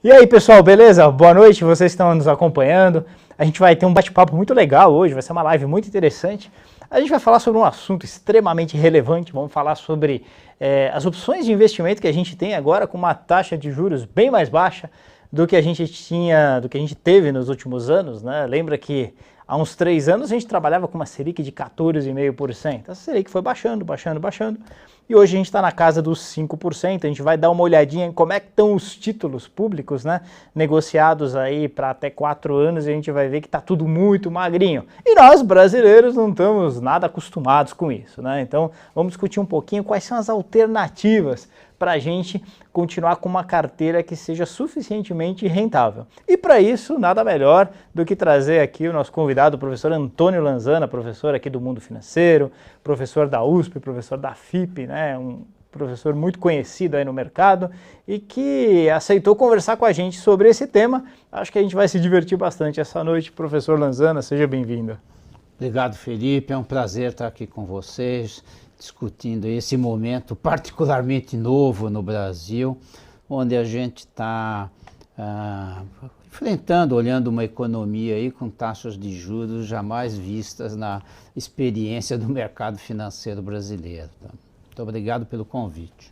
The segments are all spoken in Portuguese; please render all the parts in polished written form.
E aí, pessoal, beleza? Boa noite, vocês estão nos acompanhando. A gente vai ter um bate-papo muito legal hoje, vai ser uma live muito interessante. A gente vai falar sobre um assunto extremamente relevante, vamos falar sobre as opções de investimento que a gente tem agora com uma taxa de juros bem mais baixa do que a gente teve nos últimos anos, né? Lembra que há uns 3 anos a gente trabalhava com uma Selic de 14,5%. Essa Selic foi baixando. E hoje a gente está na casa dos 5%, a gente vai dar uma olhadinha em como é que estão os títulos públicos, né, negociados aí para até 4 anos, e a gente vai ver que está tudo muito magrinho. E nós, brasileiros, não estamos nada acostumados com isso, né? Então vamos discutir um pouquinho quais são as alternativas para a gente continuar com uma carteira que seja suficientemente rentável. E para isso, nada melhor do que trazer aqui o nosso convidado, o professor Antônio Lanzana, professor aqui do Mundo Financeiro, professor da USP, professor da FIP, né, um professor muito conhecido aí no mercado e que aceitou conversar com a gente sobre esse tema. Acho que a gente vai se divertir bastante essa noite. Professor Lanzana, seja bem-vindo. Obrigado, Felipe. É um prazer estar aqui com vocês, discutindo esse momento particularmente novo no Brasil, onde a gente está enfrentando, olhando uma economia aí com taxas de juros jamais vistas na experiência do mercado financeiro brasileiro. Muito obrigado pelo convite.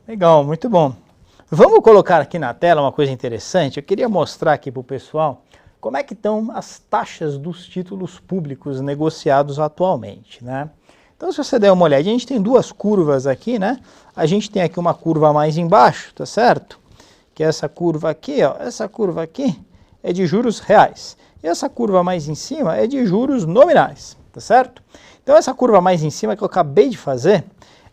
Legal, muito bom. Vamos colocar aqui na tela uma coisa interessante. Eu queria mostrar aqui para o pessoal como é que estão as taxas dos títulos públicos negociados atualmente, né? Então, se você der uma olhadinha, a gente tem 2 curvas aqui, né? A gente tem aqui uma curva mais embaixo, tá certo? Que é essa curva aqui, ó. Essa curva aqui é de juros reais. E essa curva mais em cima é de juros nominais, tá certo? Então, essa curva mais em cima que eu acabei de fazer,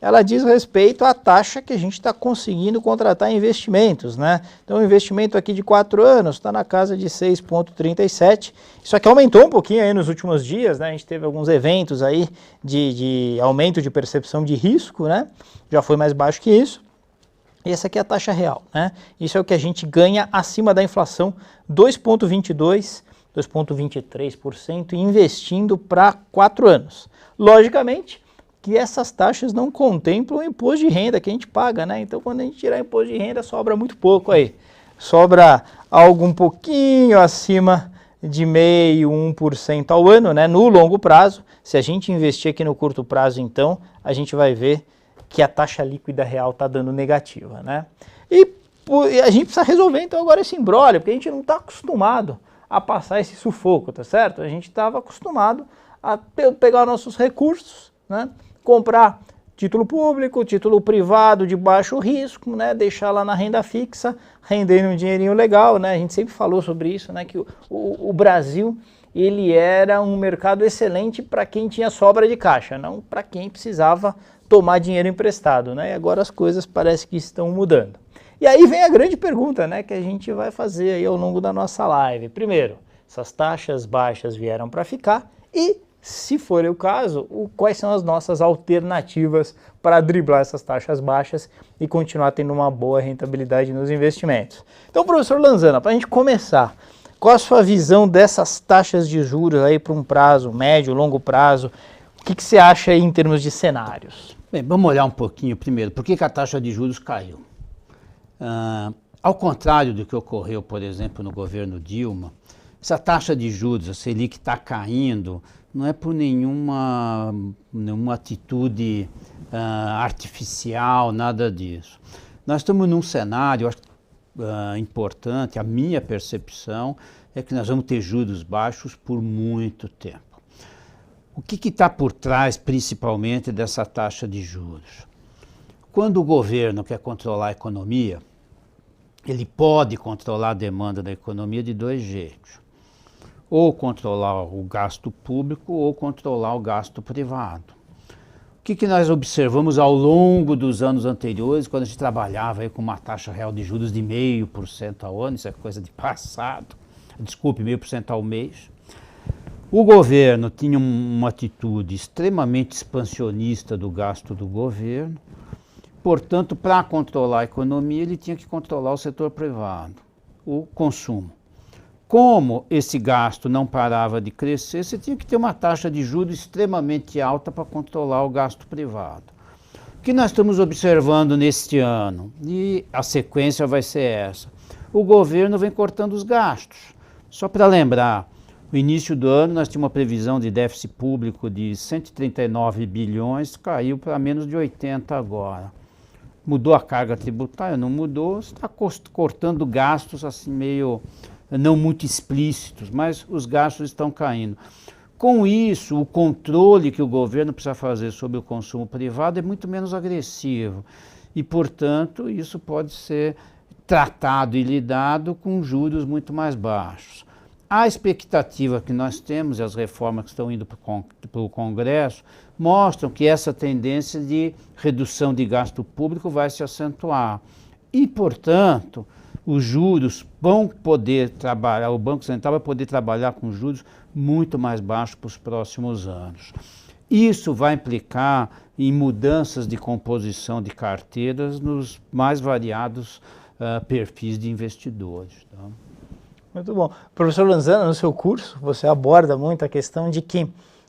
ela diz respeito à taxa que a gente está conseguindo contratar investimentos, né? Então, o investimento aqui de 4 anos está na casa de 6,37. Isso aqui aumentou um pouquinho aí nos últimos dias, né? A gente teve alguns eventos aí de aumento de percepção de risco, né? Já foi mais baixo que isso. E essa aqui é a taxa real, né? Isso é o que a gente ganha acima da inflação, 2,22%, 2,23% investindo para 4 anos. Logicamente que essas taxas não contemplam o imposto de renda que a gente paga, né? Então, quando a gente tirar imposto de renda, sobra muito pouco aí. Sobra algo um pouquinho acima de 0,5% ao ano, né? No longo prazo. Se a gente investir aqui no curto prazo, então, a gente vai ver que a taxa líquida real está dando negativa, né? E a gente precisa resolver, então, agora esse imbróglio, porque a gente não está acostumado a passar esse sufoco, tá certo? A gente estava acostumado a pegar nossos recursos, né? Comprar título público, título privado de baixo risco, né? Deixar lá na renda fixa, rendendo um dinheirinho legal, né? A gente sempre falou sobre isso, né? Que o Brasil, ele era um mercado excelente para quem tinha sobra de caixa, não para quem precisava tomar dinheiro emprestado, né? E agora as coisas parece que estão mudando. E aí vem a grande pergunta, né? Que a gente vai fazer aí ao longo da nossa live. Primeiro, essas taxas baixas vieram para ficar e, se for o caso, quais são as nossas alternativas para driblar essas taxas baixas e continuar tendo uma boa rentabilidade nos investimentos? Então, professor Lanzana, para a gente começar, qual a sua visão dessas taxas de juros aí para um prazo médio, longo prazo? O que você acha aí em termos de cenários? Bem, vamos olhar um pouquinho primeiro. Por que a taxa de juros caiu? Ao contrário do que ocorreu, por exemplo, no governo Dilma, essa taxa de juros, a Selic está caindo, não é por nenhuma atitude artificial, nada disso. Nós estamos num cenário importante, a minha percepção é que nós vamos ter juros baixos por muito tempo. O que está por trás, principalmente, dessa taxa de juros? Quando o governo quer controlar a economia, ele pode controlar a demanda da economia de 2 jeitos. Ou controlar o gasto público ou controlar o gasto privado. O que nós observamos ao longo dos anos anteriores, quando a gente trabalhava aí com uma taxa real de juros de 0,5% ao ano, isso é coisa de passado, 0,5% ao mês. O governo tinha uma atitude extremamente expansionista do gasto do governo, portanto, para controlar a economia, ele tinha que controlar o setor privado, o consumo. Como esse gasto não parava de crescer, você tinha que ter uma taxa de juros extremamente alta para controlar o gasto privado. O que nós estamos observando neste ano, e a sequência vai ser essa, o governo vem cortando os gastos. Só para lembrar, no início do ano nós tínhamos uma previsão de déficit público de 139 bilhões, caiu para menos de 80 agora. Mudou a carga tributária? Não mudou, está cortando gastos assim meio não muito explícitos, mas os gastos estão caindo. Com isso, o controle que o governo precisa fazer sobre o consumo privado é muito menos agressivo e, portanto, isso pode ser tratado e lidado com juros muito mais baixos. A expectativa que nós temos e as reformas que estão indo para o Congresso mostram que essa tendência de redução de gasto público vai se acentuar. E, portanto, os juros vão poder trabalhar, o Banco Central vai poder trabalhar com juros muito mais baixos para os próximos anos. Isso vai implicar em mudanças de composição de carteiras nos mais variados perfis de investidores. Tá? Muito bom. Professor Lanzana, no seu curso, você aborda muito a questão de que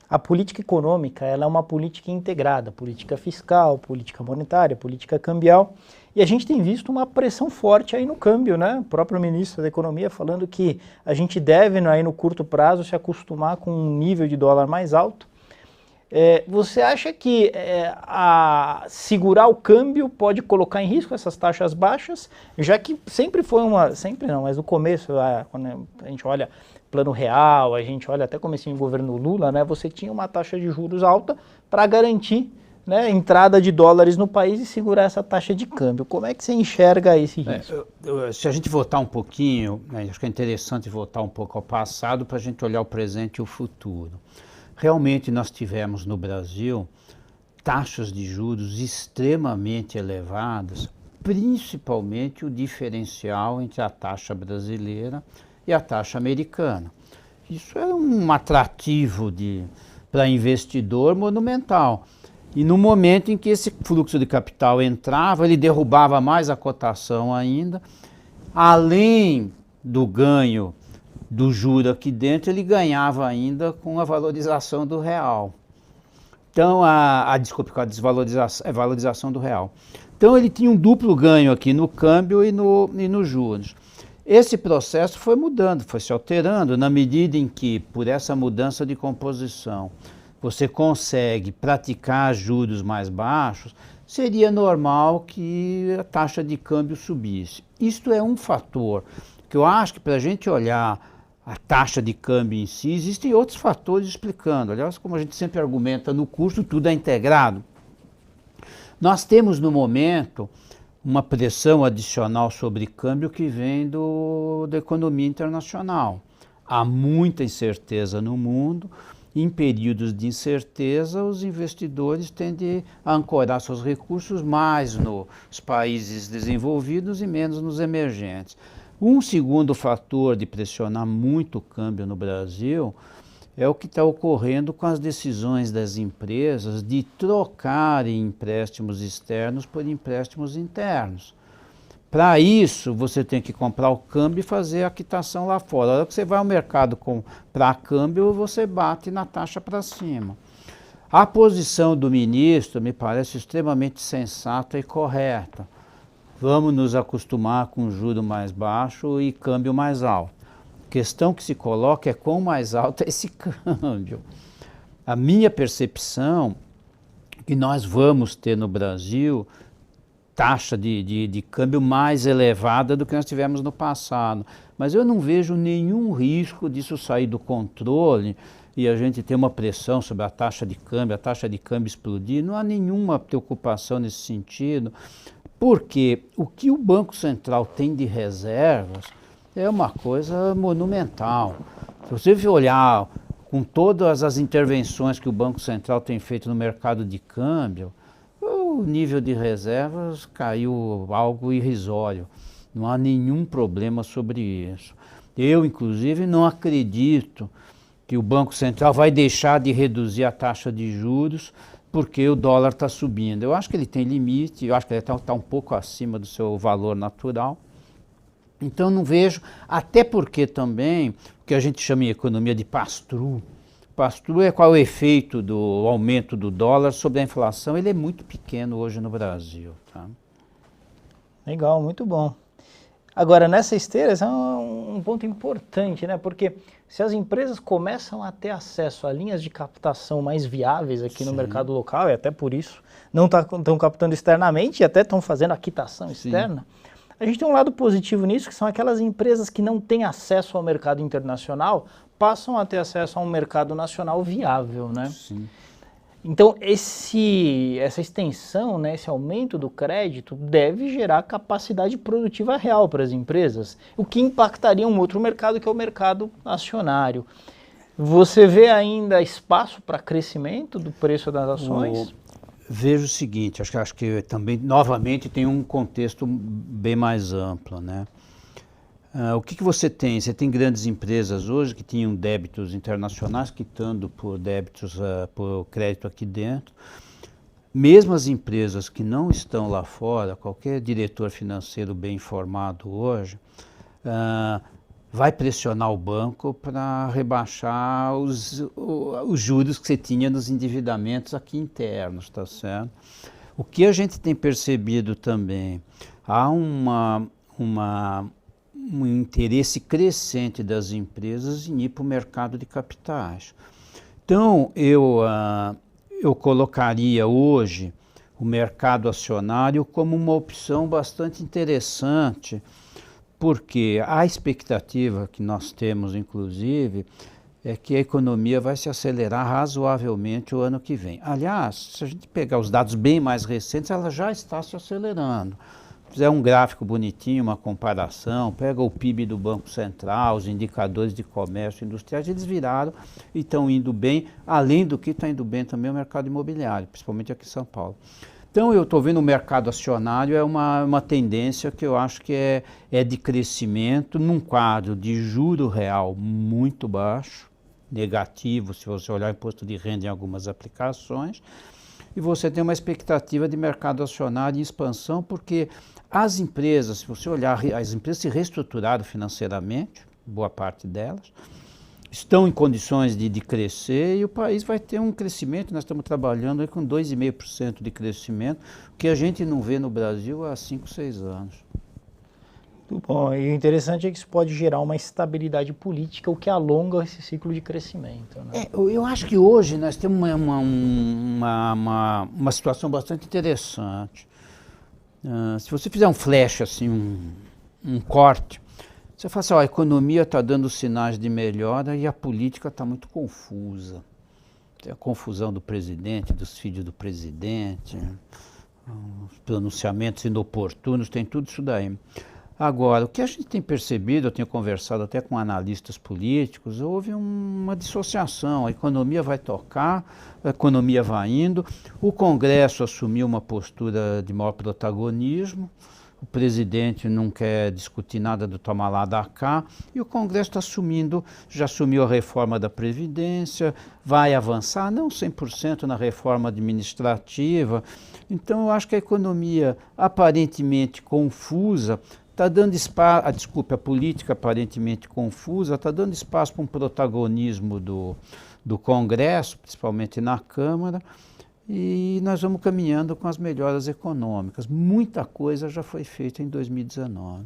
a política econômica ela é uma política integrada, política fiscal, política monetária, política cambial, e a gente tem visto uma pressão forte aí no câmbio, né? O próprio ministro da Economia falando que a gente deve, aí no curto prazo, se acostumar com um nível de dólar mais alto. Você acha que segurar o câmbio pode colocar em risco essas taxas baixas, já que sempre foi sempre não, mas no começo, quando a gente olha Plano Real, a gente olha até comecinho do governo Lula, né, você tinha uma taxa de juros alta para garantir, né, entrada de dólares no país e segurar essa taxa de câmbio. Como é que você enxerga esse risco? Se a gente voltar um pouquinho, acho que é interessante voltar um pouco ao passado para a gente olhar o presente e o futuro. Realmente nós tivemos no Brasil taxas de juros extremamente elevadas, principalmente o diferencial entre a taxa brasileira e a taxa americana. Isso era um atrativo para investidor monumental. E no momento em que esse fluxo de capital entrava, ele derrubava mais a cotação ainda, além do ganho do juro aqui dentro, ele ganhava ainda com a valorização do real. Então, desculpe, com a valorização do real. Então, ele tinha um duplo ganho aqui no câmbio e nos juros. Esse processo foi mudando, foi se alterando, na medida em que, por essa mudança de composição, você consegue praticar juros mais baixos, seria normal que a taxa de câmbio subisse. Isto é um fator que eu acho que para a gente olhar a taxa de câmbio em si, existem outros fatores explicando. Aliás, como a gente sempre argumenta no curso, tudo é integrado. Nós temos no momento uma pressão adicional sobre câmbio que vem da economia internacional. Há muita incerteza no mundo. Em períodos de incerteza, os investidores tendem a ancorar seus recursos mais nos países desenvolvidos e menos nos emergentes. Um segundo fator de pressionar muito o câmbio no Brasil é o que está ocorrendo com as decisões das empresas de trocarem empréstimos externos por empréstimos internos. Para isso, você tem que comprar o câmbio e fazer a quitação lá fora. A hora que você vai ao mercado comprar câmbio, você bate na taxa para cima. A posição do ministro me parece extremamente sensata e correta. Vamos nos acostumar com juro mais baixo e câmbio mais alto. A questão que se coloca é quão mais alto é esse câmbio. A minha percepção é que nós vamos ter no Brasil taxa de câmbio mais elevada do que nós tivemos no passado. Mas eu não vejo nenhum risco disso sair do controle e a gente ter uma pressão sobre a taxa de câmbio explodir. Não há nenhuma preocupação nesse sentido, porque o que o Banco Central tem de reservas é uma coisa monumental. Se você olhar com todas as intervenções que o Banco Central tem feito no mercado de câmbio, o nível de reservas caiu algo irrisório. Não há nenhum problema sobre isso. Eu, inclusive, não acredito que o Banco Central vai deixar de reduzir a taxa de juros porque o dólar está subindo. Eu acho que ele tem limite, eu acho que ele está um pouco acima do seu valor natural. Então não vejo, até porque também, o que a gente chama em economia de pass-through. Pass-through é qual é o efeito do aumento do dólar sobre a inflação, ele é muito pequeno hoje no Brasil. Tá? Legal, muito bom. Agora, nessa esteira, esse é um ponto importante, né? Porque se as empresas começam a ter acesso a linhas de captação mais viáveis aqui no mercado local, e até por isso não estão captando externamente e até estão fazendo a quitação externa, a gente tem um lado positivo nisso, que são aquelas empresas que não têm acesso ao mercado internacional, passam a ter acesso a um mercado nacional viável, né? Sim. Então, essa extensão, né, esse aumento do crédito deve gerar capacidade produtiva real para as empresas, o que impactaria um outro mercado, que é o mercado acionário. Você vê ainda espaço para crescimento do preço das ações? Vejo o seguinte, acho que também, novamente, tem um contexto bem mais amplo, né? O que você tem? Você tem grandes empresas hoje que tinham débitos internacionais, quitando por débitos, por crédito aqui dentro. Mesmo as empresas que não estão lá fora, qualquer diretor financeiro bem informado hoje, vai pressionar o banco para rebaixar os juros que você tinha nos endividamentos aqui internos, tá certo? O que a gente tem percebido também, há um interesse crescente das empresas em ir para o mercado de capitais. Então, eu colocaria hoje o mercado acionário como uma opção bastante interessante, porque a expectativa que nós temos, inclusive, é que a economia vai se acelerar razoavelmente o ano que vem. Aliás, se a gente pegar os dados bem mais recentes, ela já está se acelerando. Se fizer um gráfico bonitinho, uma comparação, pega o PIB do Banco Central, os indicadores de comércio industriais, eles viraram e estão indo bem, além do que está indo bem também o mercado imobiliário, principalmente aqui em São Paulo. Então eu estou vendo o mercado acionário é uma tendência que eu acho que é de crescimento num quadro de juro real muito baixo, negativo se você olhar o imposto de renda em algumas aplicações, e você tem uma expectativa de mercado acionário em expansão, porque as empresas, se você olhar, as empresas se reestruturaram financeiramente, boa parte delas, estão em condições de crescer e o país vai ter um crescimento, nós estamos trabalhando aí com 2,5% de crescimento, que a gente não vê no Brasil há 5, 6 anos. Muito bom, e o interessante é que isso pode gerar uma estabilidade política, o que alonga esse ciclo de crescimento, né? Eu acho que hoje nós temos uma situação bastante interessante. Se você fizer um flash, assim, um corte, você fala assim, a economia está dando sinais de melhora e a política está muito confusa. Tem a confusão do presidente, dos filhos do presidente, os pronunciamentos inoportunos, tem tudo isso daí. Agora, o que a gente tem percebido, eu tenho conversado até com analistas políticos, houve uma dissociação, a economia vai tocar, a economia vai indo, o Congresso assumiu uma postura de maior protagonismo, o presidente não quer discutir nada do toma lá da cá, e o Congresso está assumindo, já assumiu a reforma da Previdência, vai avançar, não 100% na reforma administrativa. Então eu acho que a economia aparentemente confusa está dando espaço, a política aparentemente confusa, está dando espaço para um protagonismo do Congresso, principalmente na Câmara, e nós vamos caminhando com as melhoras econômicas. Muita coisa já foi feita em 2019.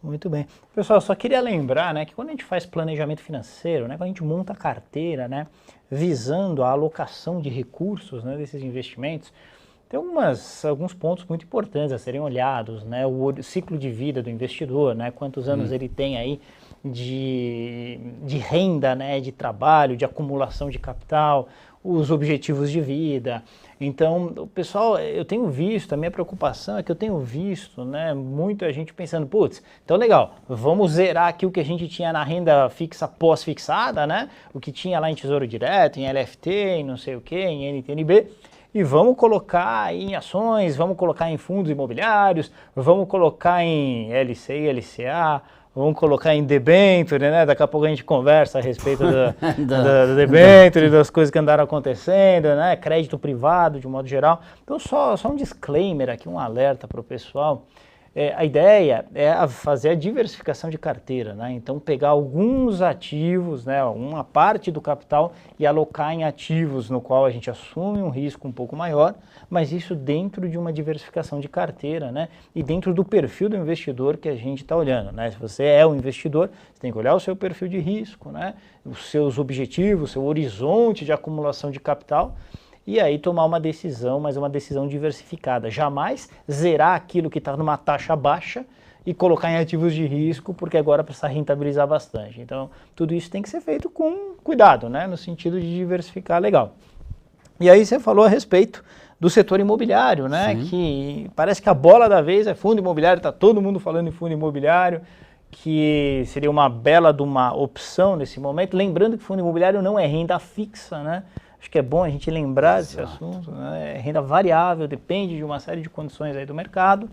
Muito bem. Pessoal, só queria lembrar, né, que quando a gente faz planejamento financeiro, né, quando a gente monta a carteira, né, visando a alocação de recursos, né, desses investimentos, tem alguns pontos muito importantes a serem olhados, né, o ciclo de vida do investidor, né, quantos anos ele tem aí de renda, né, de trabalho, de acumulação de capital, os objetivos de vida. Então, o pessoal, eu tenho visto, a minha preocupação é que eu tenho visto, né, muita gente pensando, putz, então legal, vamos zerar aqui o que a gente tinha na renda fixa pós-fixada, né, o que tinha lá em Tesouro Direto, em LFT, em não sei o que, em NTNB, e vamos colocar em ações, vamos colocar em fundos imobiliários, vamos colocar em LCI, LCA, vamos colocar em debênture, né? Daqui a pouco a gente conversa a respeito da debênture, das coisas que andaram acontecendo, né? Crédito privado, de um modo geral. Então, só um disclaimer aqui, um alerta para o pessoal. A ideia é fazer a diversificação de carteira, né? Então pegar alguns ativos, né, uma parte do capital e alocar em ativos no qual a gente assume um risco um pouco maior, mas isso dentro de uma diversificação de carteira, né? E dentro do perfil do investidor que a gente está olhando, né? Se você é um investidor, você tem que olhar o seu perfil de risco, né? Os seus objetivos, o seu horizonte de acumulação de capital, e aí tomar uma decisão, mas uma decisão diversificada. Jamais zerar aquilo que está numa taxa baixa e colocar em ativos de risco, porque agora precisa rentabilizar bastante. Então, tudo isso tem que ser feito com cuidado, né? No sentido de diversificar legal. E aí você falou a respeito do setor imobiliário, né? Sim. Que parece que a bola da vez é fundo imobiliário, está todo mundo falando em fundo imobiliário, que seria uma bela de uma opção nesse momento. Lembrando que fundo imobiliário não é renda fixa, né? Acho que é bom a gente lembrar desse assunto, né? É renda variável, depende de uma série de condições aí do mercado,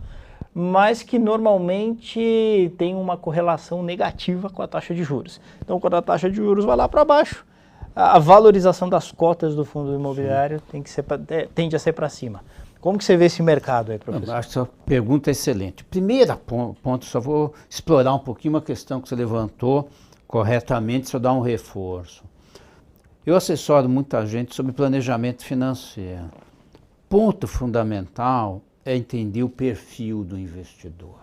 mas que normalmente tem uma correlação negativa com a taxa de juros. Então, quando a taxa de juros vai lá para baixo, a valorização das cotas do fundo imobiliário tende a ser para cima. Como que você vê esse mercado aí, professor? Eu acho que sua pergunta é excelente. Primeiro ponto, só vou explorar um pouquinho uma questão que você levantou corretamente, só dar um reforço. Eu assessoro muita gente sobre planejamento financeiro. Ponto fundamental é entender o perfil do investidor.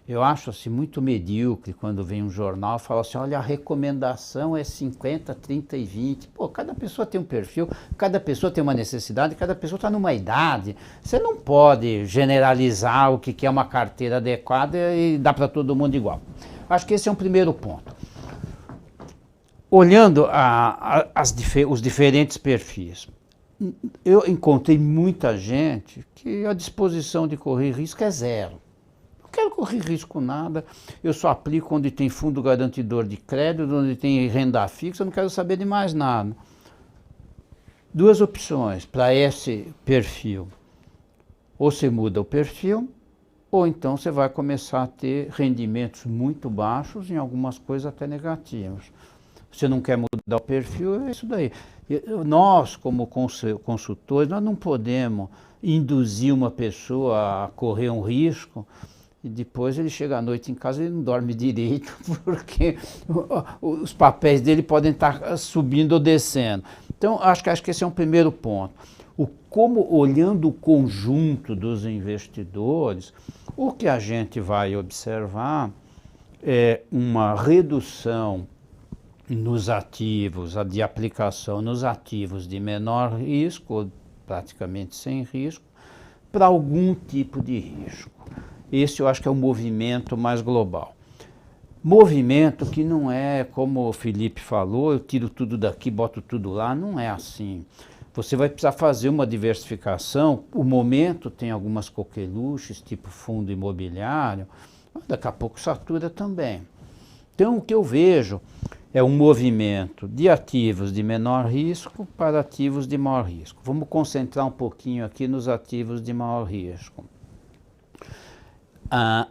Eu acho assim muito medíocre quando vem um jornal e fala assim, olha, a recomendação é 50, 30 e 20. Pô, cada pessoa tem um perfil, cada pessoa tem uma necessidade, cada pessoa está numa idade. Você não pode generalizar o que é uma carteira adequada e dar para todo mundo igual. Acho que esse é um primeiro ponto. Olhando os diferentes perfis, eu encontrei muita gente que a disposição de correr risco é zero. Não quero correr risco nada, eu só aplico onde tem fundo garantidor de crédito, onde tem renda fixa, eu não quero saber de mais nada. Duas opções para esse perfil. Ou você muda o perfil, ou então você vai começar a ter rendimentos muito baixos, em algumas coisas até negativos. Você não quer mudar o perfil, é isso daí. Nós, como consultores, nós não podemos induzir uma pessoa a correr um risco e depois ele chega à noite em casa e não dorme direito, porque os papéis dele podem estar subindo ou descendo. Então, acho que esse é um primeiro ponto. Como olhando o conjunto dos investidores, o que a gente vai observar é uma redução nos ativos, a de aplicação nos ativos de menor risco, ou praticamente sem risco, para algum tipo de risco. Esse eu acho que é o movimento mais global. Movimento que não é, como o Felipe falou, eu tiro tudo daqui, boto tudo lá, não é assim. Você vai precisar fazer uma diversificação, o momento tem algumas coqueluches, tipo fundo imobiliário, daqui a pouco satura também. Então o que eu vejo é um movimento de ativos de menor risco para ativos de maior risco. Vamos concentrar um pouquinho aqui nos ativos de maior risco. A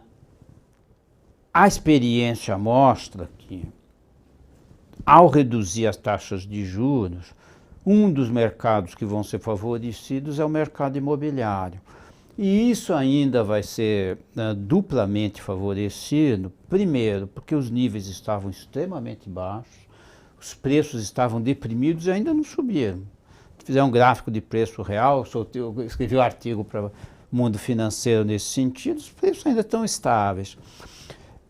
experiência mostra que, ao reduzir as taxas de juros, um dos mercados que vão ser favorecidos é o mercado imobiliário. E isso ainda vai ser duplamente favorecido, primeiro, porque os níveis estavam extremamente baixos, os preços estavam deprimidos e ainda não subiram. Se fizer um gráfico de preço real, eu escrevi um artigo para o Mundo Financeiro nesse sentido, os preços ainda estão estáveis.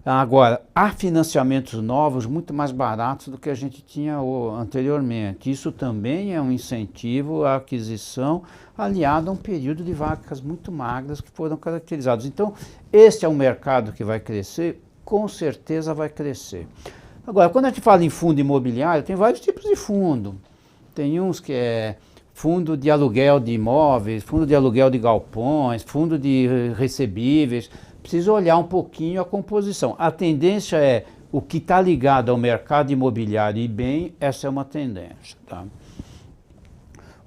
Agora, há financiamentos novos muito mais baratos do que a gente tinha anteriormente. Isso também é um incentivo à aquisição, aliado a um período de vacas muito magras que foram caracterizados. Então, esse é um mercado que vai crescer, com certeza vai crescer. Agora, quando a gente fala em fundo imobiliário, tem vários tipos de fundo. Tem uns que é fundo de aluguel de imóveis, fundo de aluguel de galpões, fundo de recebíveis. Precisa olhar um pouquinho a composição. A tendência é o que está ligado ao mercado imobiliário e bem, essa é uma tendência. Tá?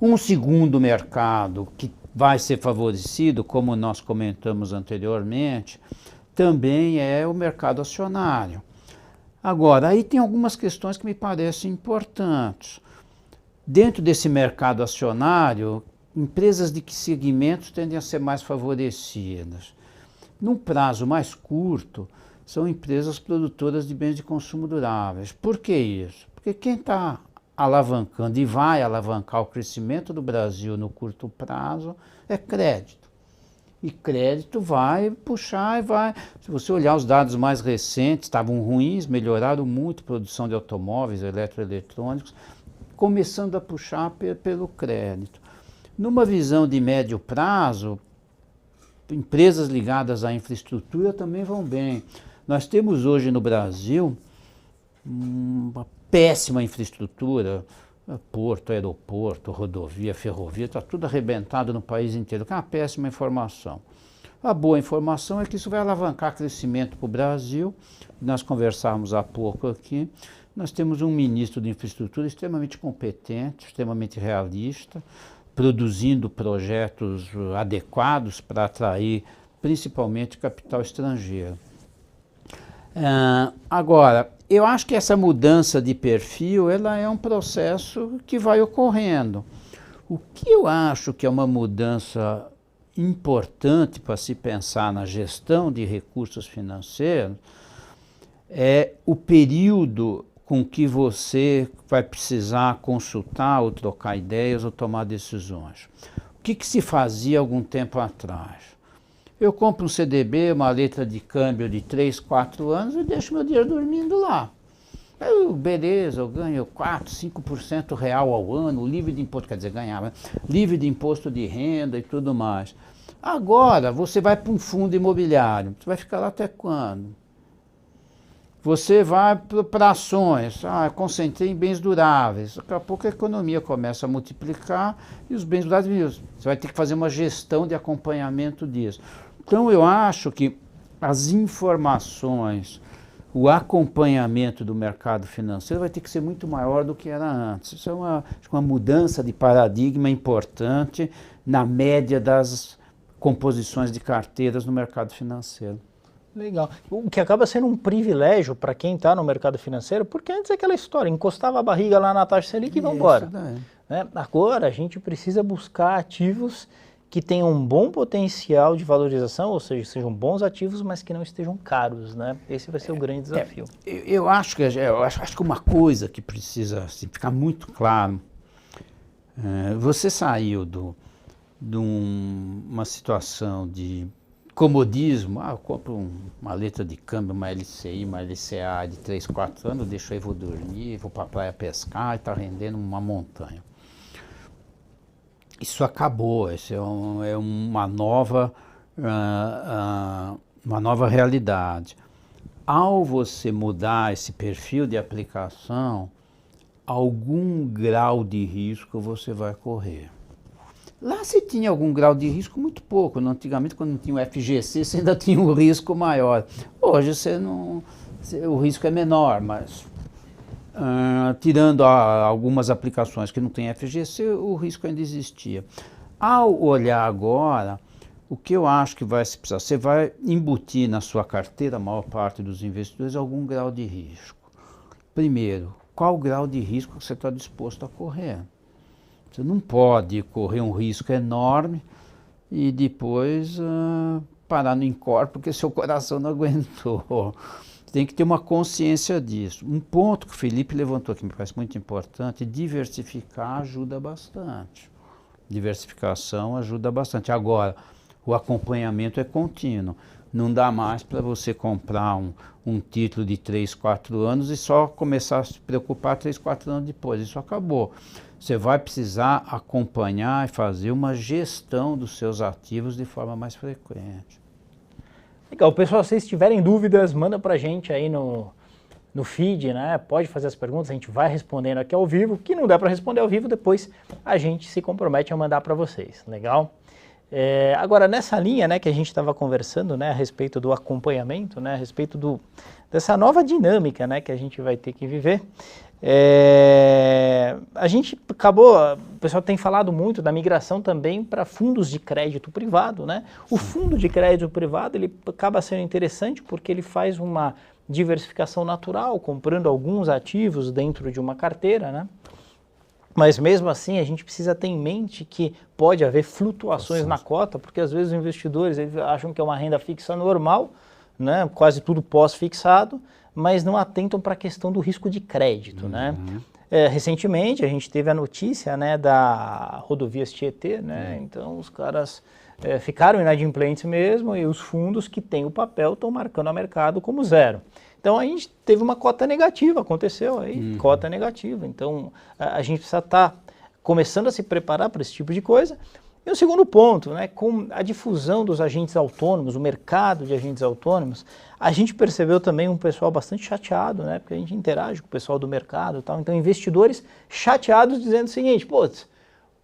Um segundo mercado que vai ser favorecido, como nós comentamos anteriormente, também é o mercado acionário. Agora, aí tem algumas questões que me parecem importantes. Dentro desse mercado acionário, empresas de que segmentos tendem a ser mais favorecidas? Num prazo mais curto, são empresas produtoras de bens de consumo duráveis. Por que isso? Porque quem está alavancando e vai alavancar o crescimento do Brasil no curto prazo é crédito. E crédito vai puxar e vai. Se você olhar os dados mais recentes, estavam ruins, melhoraram muito a produção de automóveis, eletroeletrônicos, começando a puxar pelo crédito. Numa visão de médio prazo, empresas ligadas à infraestrutura também vão bem. Nós temos hoje no Brasil uma péssima infraestrutura, porto, aeroporto, rodovia, ferrovia, está tudo arrebentado no país inteiro, que é uma péssima informação. A boa informação é que isso vai alavancar crescimento para o Brasil. Nós conversávamos há pouco aqui, nós temos um ministro de infraestrutura extremamente competente, extremamente realista, produzindo projetos adequados para atrair principalmente capital estrangeiro. Agora, eu acho que essa mudança de perfil, ela é um processo que vai ocorrendo. O que eu acho que é uma mudança importante para se pensar na gestão de recursos financeiros é o período com que você vai precisar consultar ou trocar ideias ou tomar decisões. O que se fazia algum tempo atrás? Eu compro um CDB, uma letra de câmbio de 3, 4 anos e deixo meu dinheiro dormindo lá. Beleza, eu ganho 4, 5% real ao ano, livre de imposto, quer dizer, ganhava, livre de imposto de renda e tudo mais. Agora, você vai para um fundo imobiliário, você vai ficar lá até quando? Você vai para ações, concentrei em bens duráveis, daqui a pouco a economia começa a multiplicar e os bens duráveis, você vai ter que fazer uma gestão de acompanhamento disso. Então eu acho que as informações, o acompanhamento do mercado financeiro vai ter que ser muito maior do que era antes. Isso é uma mudança de paradigma importante na média das composições de carteiras no mercado financeiro. Legal. O que acaba sendo um privilégio para quem está no mercado financeiro, porque antes é aquela história, encostava a barriga lá na taxa Selic e vamos embora. Né? Agora a gente precisa buscar ativos que tenham um bom potencial de valorização, ou seja, sejam bons ativos, mas que não estejam caros, né? Esse vai ser o grande desafio. Eu acho que uma coisa que precisa assim, ficar muito claro, você saiu de uma situação de comodismo, eu compro uma letra de câmbio, uma LCI, uma LCA de 3, 4 anos, deixo aí, vou dormir, vou para a praia pescar e está rendendo uma montanha. Isso acabou, isso é uma nova realidade. Ao você mudar esse perfil de aplicação, algum grau de risco você vai correr. Lá se tinha algum grau de risco, muito pouco. Antigamente, quando não tinha o FGC, você ainda tinha um risco maior. Hoje o risco é menor, mas tirando algumas aplicações que não tem FGC, o risco ainda existia. Ao olhar agora, o que eu acho que vai se precisar, você vai embutir na sua carteira, a maior parte dos investidores, algum grau de risco. Primeiro, qual o grau de risco que você está disposto a correr? Você não pode correr um risco enorme e depois parar no encorpe porque seu coração não aguentou. Tem que ter uma consciência disso. Um ponto que o Felipe levantou que me parece muito importante, diversificar ajuda bastante. Diversificação ajuda bastante. Agora, o acompanhamento é contínuo. Não dá mais para você comprar um título de 3, 4 anos e só começar a se preocupar 3, 4 anos depois. Isso acabou. Você vai precisar acompanhar e fazer uma gestão dos seus ativos de forma mais frequente. Legal, pessoal, se vocês tiverem dúvidas, manda pra gente aí no feed, né? Pode fazer as perguntas, a gente vai respondendo aqui ao vivo. O que não dá para responder ao vivo, depois a gente se compromete a mandar para vocês, legal? Agora, nessa linha, né, que a gente estava conversando, né, a respeito do acompanhamento, né, a respeito dessa nova dinâmica, né, que a gente vai ter que viver, a gente o pessoal tem falado muito da migração também para fundos de crédito privado, né? O fundo de crédito privado, ele acaba sendo interessante porque ele faz uma diversificação natural, comprando alguns ativos dentro de uma carteira, né? Mas mesmo assim a gente precisa ter em mente que pode haver flutuações na cota, porque às vezes os investidores eles acham que é uma renda fixa normal, né, quase tudo pós-fixado, mas não atentam para a questão do risco de crédito, né? Recentemente a gente teve a notícia, né, da rodovias Tietê, né? Então os caras ficaram inadimplentes mesmo e os fundos que têm o papel estão marcando a mercado como zero. Então a gente teve uma cota negativa, aconteceu aí, cota negativa. Então a gente precisa estar começando a se preparar para esse tipo de coisa. E o segundo ponto, né, com a difusão dos agentes autônomos, o mercado de agentes autônomos, a gente percebeu também um pessoal bastante chateado, né, porque a gente interage com o pessoal do mercado e tal. Então investidores chateados dizendo o seguinte, putz,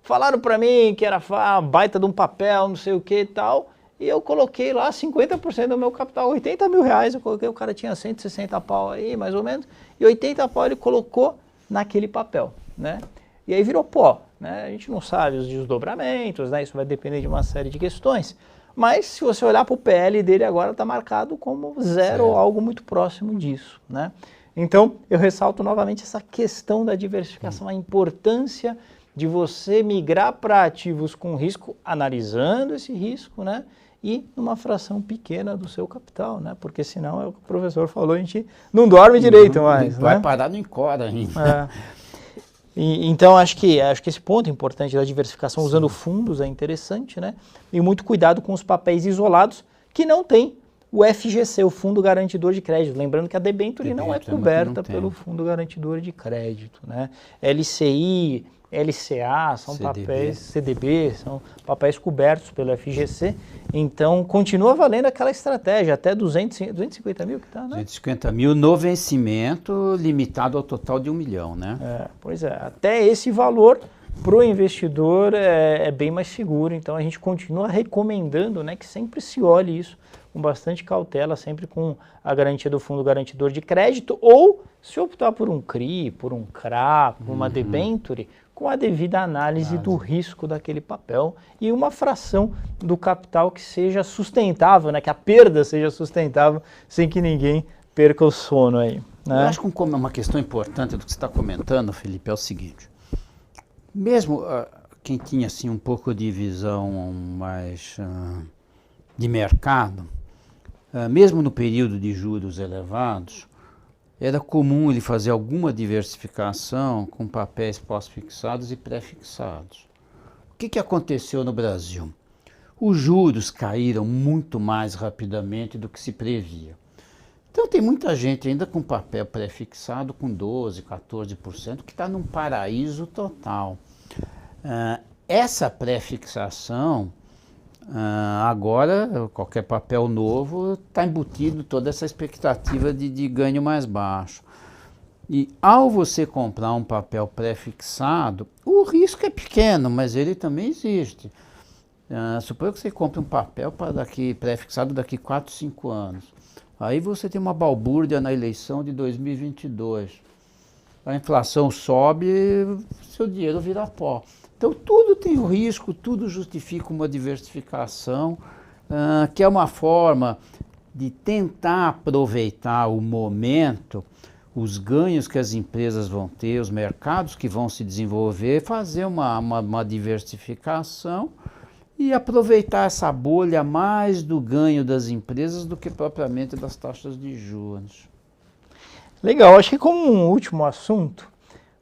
falaram para mim que era baita de um papel, não sei o que e tal, e eu coloquei lá 50% do meu capital, 80 mil reais, eu coloquei, o cara tinha 160 pau aí, mais ou menos, e 80 pau ele colocou naquele papel, né? E aí virou pó, né? A gente não sabe os desdobramentos, né? Isso vai depender de uma série de questões, mas se você olhar para o PL dele agora está marcado como zero ou algo muito próximo disso, né? Então, eu ressalto novamente essa questão da diversificação, a importância de você migrar para ativos com risco, analisando esse risco, né? E numa fração pequena do seu capital, né? Porque senão, é o que o professor falou, a gente não dorme direito mais, vai né? parar no Encora ainda. Então, acho que esse ponto importante da diversificação usando fundos é interessante, né? E muito cuidado com os papéis isolados que não tem o FGC, o Fundo Garantidor de Crédito. Lembrando que a debênture não é coberta pelo Fundo Garantidor de Crédito, né? LCI, LCA, são papéis, CDB, são papéis cobertos pelo FGC, então continua valendo aquela estratégia, até 250 mil que está, né? 250 mil no vencimento, limitado ao total de 1 milhão, né? Pois é, até esse valor para o investidor é bem mais seguro, então a gente continua recomendando, né, que sempre se olhe isso com bastante cautela, sempre com a garantia do Fundo Garantidor de Crédito, ou se optar por um CRI, por um CRA, por uma debenture, com a devida análise do risco daquele papel e uma fração do capital que seja sustentável, né? Que a perda seja sustentável sem que ninguém perca o sono aí, né? Eu acho que uma questão importante do que você está comentando, Felipe, é o seguinte. Mesmo quem tinha assim, um pouco de visão mais de mercado, mesmo no período de juros elevados, era comum ele fazer alguma diversificação com papéis pós-fixados e pré-fixados. O que aconteceu no Brasil? Os juros caíram muito mais rapidamente do que se previa. Então tem muita gente ainda com papel pré-fixado com 12%, 14%, que está num paraíso total. Essa pré-fixação, agora, qualquer papel novo está embutido toda essa expectativa de ganho mais baixo. E ao você comprar um papel pré-fixado, o risco é pequeno, mas ele também existe. Suponha que você compre um papel pré-fixado daqui 4, 5 anos. Aí você tem uma balbúrdia na eleição de 2022. A inflação sobe, seu dinheiro vira pó. Então, tudo tem o risco, tudo justifica uma diversificação, que é uma forma de tentar aproveitar o momento, os ganhos que as empresas vão ter, os mercados que vão se desenvolver, fazer uma diversificação e aproveitar essa bolha mais do ganho das empresas do que propriamente das taxas de juros. Legal, acho que como um último assunto,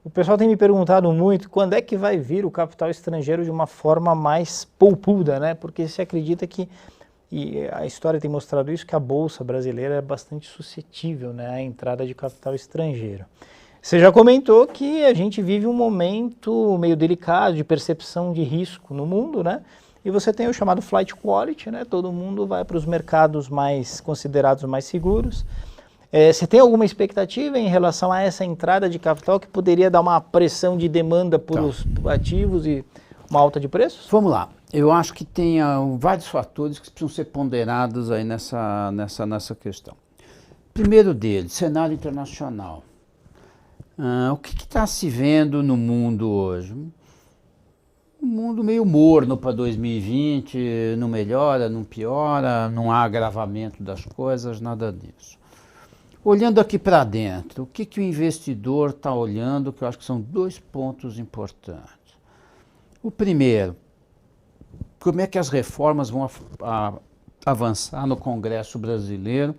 o pessoal tem me perguntado muito quando é que vai vir o capital estrangeiro de uma forma mais poupuda, né? Porque se acredita que, e a história tem mostrado isso, que a Bolsa brasileira é bastante suscetível, né, à entrada de capital estrangeiro. Você já comentou que a gente vive um momento meio delicado de percepção de risco no mundo, né? E você tem o chamado flight quality, né? Todo mundo vai para os mercados mais considerados mais seguros. Você tem alguma expectativa em relação a essa entrada de capital que poderia dar uma pressão de demanda por os ativos e uma alta de preços? Vamos lá. Eu acho que tem vários fatores que precisam ser ponderados aí nessa questão. Primeiro deles, cenário internacional. O que está se vendo no mundo hoje? Um mundo meio morno para 2020, não melhora, não piora, não há agravamento das coisas, nada disso. Olhando aqui para dentro, o que o investidor está olhando, que eu acho que são 2 pontos importantes. O primeiro, como é que as reformas vão avançar no Congresso brasileiro,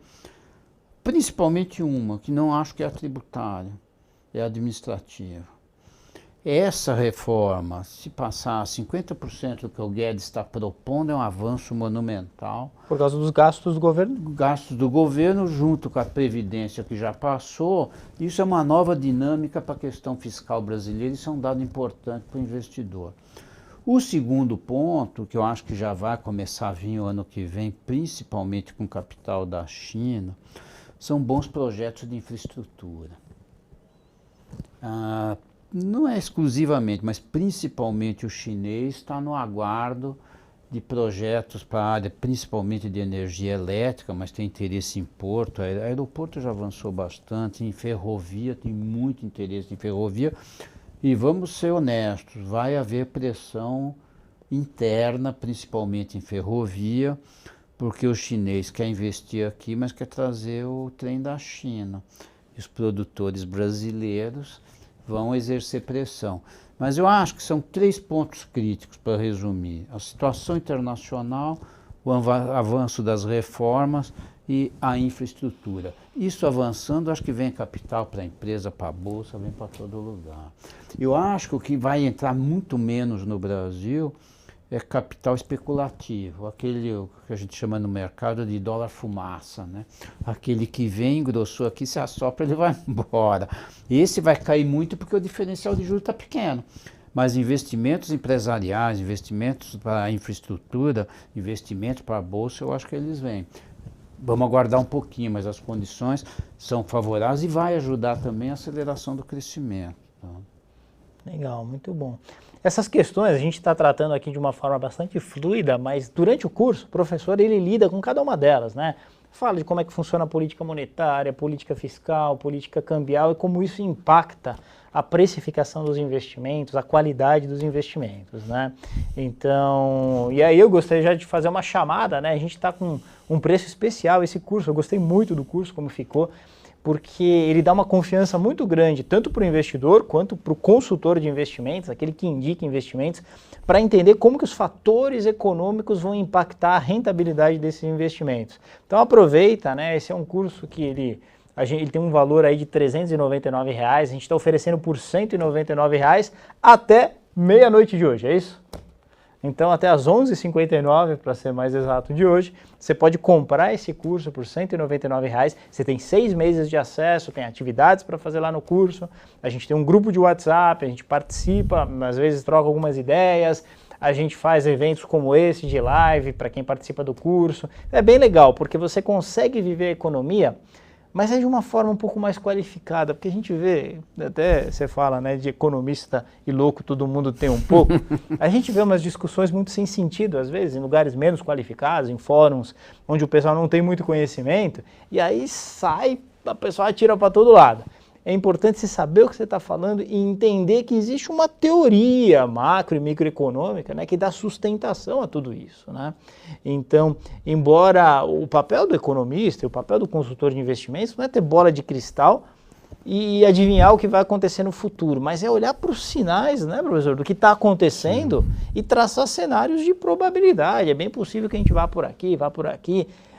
principalmente uma, que não acho que é a tributária, é a administrativa. Essa reforma, se passar 50% do que o Guedes está propondo, é um avanço monumental. Por causa dos gastos do governo? Gastos do governo junto com a Previdência que já passou, isso é uma nova dinâmica para a questão fiscal brasileira, isso é um dado importante para o investidor. O segundo ponto, que eu acho que já vai começar a vir o ano que vem, principalmente com capital da China, são bons projetos de infraestrutura. Não é exclusivamente, mas principalmente o chinês está no aguardo de projetos para a área, principalmente de energia elétrica, mas tem interesse em porto. Aeroporto já avançou bastante, em ferrovia, tem muito interesse em ferrovia. E vamos ser honestos, vai haver pressão interna, principalmente em ferrovia, porque o chinês quer investir aqui, mas quer trazer o trem da China. E os produtores brasileiros vão exercer pressão. Mas eu acho que são 3 pontos críticos para resumir. A situação internacional, o avanço das reformas e a infraestrutura. Isso avançando, acho que vem capital para a empresa, para a bolsa, vem para todo lugar. Eu acho que o que vai entrar muito menos no Brasil é capital especulativo, aquele que a gente chama no mercado de dólar fumaça, né? Aquele que vem, engrossou aqui, se assopra, ele vai embora. Esse vai cair muito porque o diferencial de juros está pequeno. Mas investimentos empresariais, investimentos para a infraestrutura, investimentos para a bolsa, eu acho que eles vêm. Vamos aguardar um pouquinho, mas as condições são favoráveis e vai ajudar também a aceleração do crescimento. Tá? Legal, muito bom. Essas questões a gente está tratando aqui de uma forma bastante fluida, mas durante o curso o professor ele lida com cada uma delas, né? Fala de como é que funciona a política monetária, política fiscal, política cambial e como isso impacta a precificação dos investimentos, a qualidade dos investimentos, né? Então, e aí eu gostaria já de fazer uma chamada, né? A gente está com um preço especial esse curso, eu gostei muito do curso como ficou, porque ele dá uma confiança muito grande, tanto para o investidor quanto para o consultor de investimentos, aquele que indica investimentos, para entender como que os fatores econômicos vão impactar a rentabilidade desses investimentos. Então aproveita, né? Esse é um curso que ele tem um valor aí de R$ 399, a gente está oferecendo por R$ 199 até meia-noite de hoje, é isso? Então até às 11h59, para ser mais exato, de hoje, você pode comprar esse curso por R$ 199, você tem 6 meses de acesso, tem atividades para fazer lá no curso, a gente tem um grupo de WhatsApp, a gente participa, às vezes troca algumas ideias, a gente faz eventos como esse de live para quem participa do curso, é bem legal, porque você consegue viver a economia, mas é de uma forma um pouco mais qualificada, porque a gente vê, até você fala, né, de economista e louco todo mundo tem um pouco, a gente vê umas discussões muito sem sentido, às vezes, em lugares menos qualificados, em fóruns onde o pessoal não tem muito conhecimento, e aí sai, a pessoa atira para todo lado. É importante você saber o que você está falando e entender que existe uma teoria macro e microeconômica, né, que dá sustentação a tudo isso, né? Então, embora o papel do economista e o papel do consultor de investimentos não é ter bola de cristal e adivinhar o que vai acontecer no futuro, mas é olhar para os sinais, né, professor, do que está acontecendo e traçar cenários de probabilidade. É bem possível que a gente vá por aqui,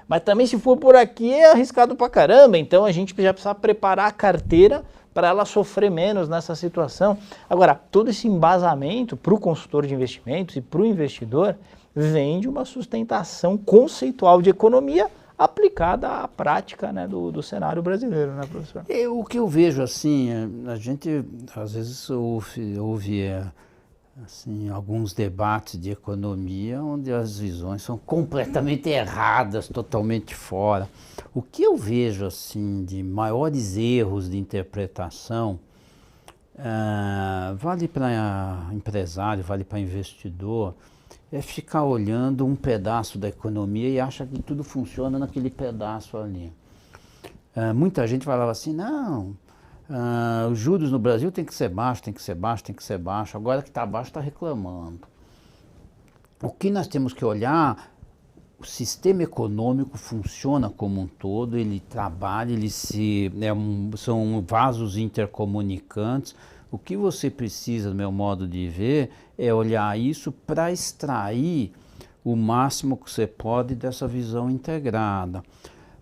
mas também se for por aqui é arriscado pra caramba, então a gente já precisa preparar a carteira para ela sofrer menos nessa situação. Agora, todo esse embasamento para o consultor de investimentos e para o investidor vem de uma sustentação conceitual de economia aplicada à prática, né, do cenário brasileiro, né, professor? O que eu vejo assim, a gente às vezes ouve assim, alguns debates de economia onde as visões são completamente erradas, totalmente fora. O que eu vejo assim de maiores erros de interpretação, vale para empresário, vale para investidor, é ficar olhando um pedaço da economia e acha que tudo funciona naquele pedaço ali. Muita gente falava assim, não, os juros no Brasil tem que ser baixo, tem que ser baixo, tem que ser baixo. Agora que está baixo está reclamando. O que nós temos que olhar o sistema econômico funciona como um todo, ele trabalha, são vasos intercomunicantes. O que você precisa, no meu modo de ver, é olhar isso para extrair o máximo que você pode dessa visão integrada.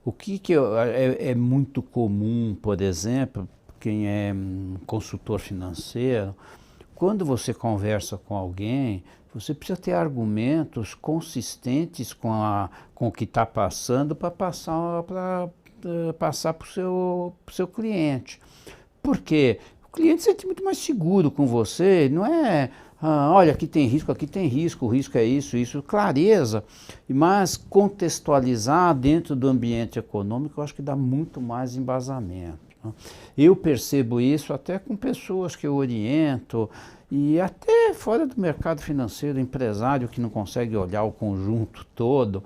O que é muito comum, por exemplo, quem é consultor financeiro, quando você conversa com alguém, você precisa ter argumentos consistentes com o que está passando para passar para o seu cliente. Por quê? O cliente se sente muito mais seguro com você, não é, olha, aqui tem risco, o risco é isso, clareza, mas contextualizar dentro do ambiente econômico, eu acho que dá muito mais embasamento. Eu percebo isso até com pessoas que eu oriento e até fora do mercado financeiro, empresário que não consegue olhar o conjunto todo.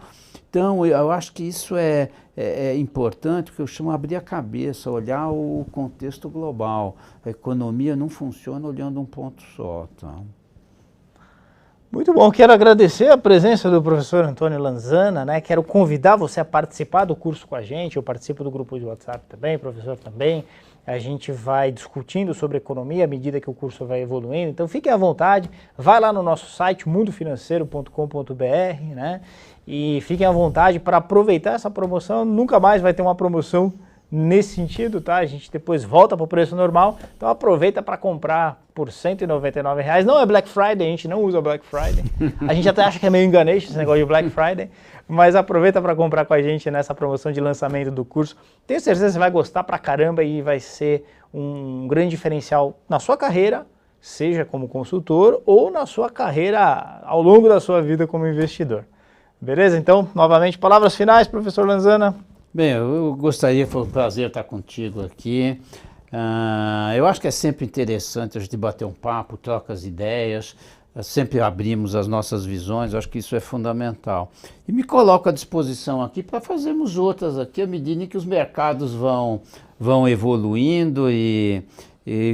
Então, eu acho que isso é importante, porque eu chamo abrir a cabeça, olhar o contexto global. A economia não funciona olhando um ponto só. Tá? Muito bom, quero agradecer a presença do professor Antônio Lanzana, né? Quero convidar você a participar do curso com a gente, eu participo do grupo de WhatsApp também, professor também. A gente vai discutindo sobre economia à medida que o curso vai evoluindo, então fiquem à vontade, vai lá no nosso site mundofinanceiro.com.br, né? E fiquem à vontade para aproveitar essa promoção, nunca mais vai ter uma promoção nesse sentido, tá? A gente depois volta para o preço normal, então aproveita para comprar por R$ 199. Não é Black Friday, a gente não usa Black Friday. A gente até acha que é meio enganeixo esse negócio de Black Friday, mas aproveita para comprar com a gente nessa promoção de lançamento do curso. Tenho certeza que você vai gostar pra caramba e vai ser um grande diferencial na sua carreira, seja como consultor ou na sua carreira ao longo da sua vida como investidor. Beleza? Então, novamente, palavras finais, professor Lanzana. Bem, eu gostaria, foi um prazer estar contigo aqui. Eu acho que é sempre interessante a gente bater um papo, trocar as ideias, sempre abrimos as nossas visões, eu acho que isso é fundamental. E me coloco à disposição aqui para fazermos outras aqui, à medida que os mercados vão evoluindo e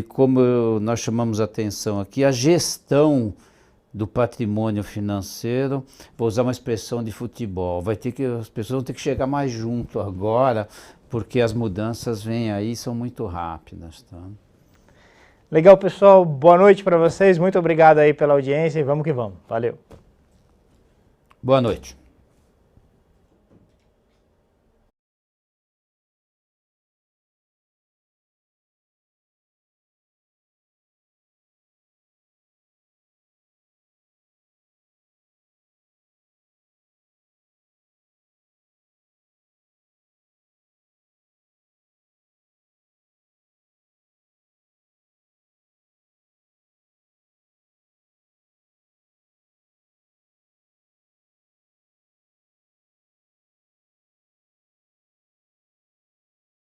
como nós chamamos a atenção aqui, a gestão do patrimônio financeiro, vou usar uma expressão de futebol, as pessoas vão ter que chegar mais junto agora, porque as mudanças vêm aí e são muito rápidas. Tá? Legal, pessoal, boa noite para vocês, muito obrigado aí pela audiência e vamos que vamos, valeu. Boa noite.